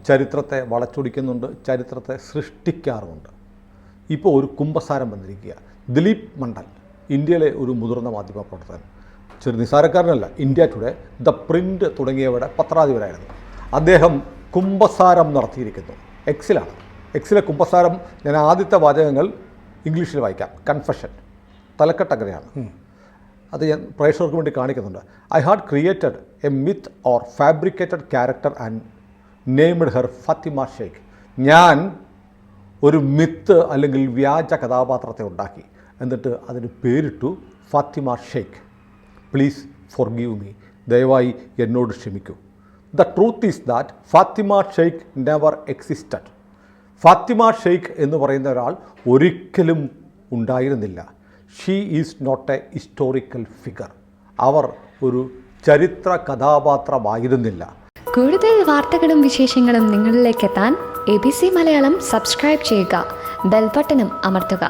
ചരിത്രത്തെ വളച്ചൊടിക്കുന്നുണ്ട്, ചരിത്രത്തെ സൃഷ്ടിക്കാറുമുണ്ട്. ഇപ്പോൾ ഒരു കുമ്പസാരം വന്നിരിക്കുക. ദിലീപ് മണ്ഡൽ, ഇന്ത്യയിലെ ഒരു മുതിർന്ന മാധ്യമ പ്രവർത്തകൻ, ചെറു നിസാരക്കാരനല്ല, ഇന്ത്യ ടുഡേ, ദ പ്രിൻ്റ് തുടങ്ങിയവയുടെ പത്രാധിപരായിരുന്നു. അദ്ദേഹം കുമ്പസാരം നടത്തിയിരിക്കുന്നു. എക്സിലെ കുമ്പസാരം, ഞാൻ ആദ്യത്തെ വാചകങ്ങൾ ഇംഗ്ലീഷിൽ വായിക്കാം. കൺഫെഷൻ, തലക്കെട്ട് അങ്ങനെയാണ്. അത് ഞാൻ പ്രേക്ഷകർക്ക് വേണ്ടി കാണിക്കുന്നുണ്ട്. I had created a myth or fabricated character and named her Fathima Shaikh. ഞാൻ ഒരു മിത്ത് അല്ലെങ്കിൽ വ്യാജ കഥാപാത്രത്തെ ഉണ്ടാക്കി, എന്നിട്ട് അതിന് പേരിട്ടു Fatima Sheikh. Please forgive me, ദയവായി എന്നോട് ക്ഷമിക്കൂ. The truth is that Fatima Sheikh never existed. Fatima Sheikh എന്ന് പറയുന്ന ഒരാൾ ഒരിക്കലും ഉണ്ടായിരുന്നില്ല. She is not a historical figure. അവർ ഒരു ചരിത്ര കഥാപാത്രമായിരുന്നില്ല. കൂടുതൽ വാർത്തകളും വിശേഷങ്ങളും നിങ്ങളിലേക്ക് എത്താൻ ABC മലയാളം സബ്സ്ക്രൈബ് ചെയ്യുക, ബെൽബട്ടനും അമർത്തുക.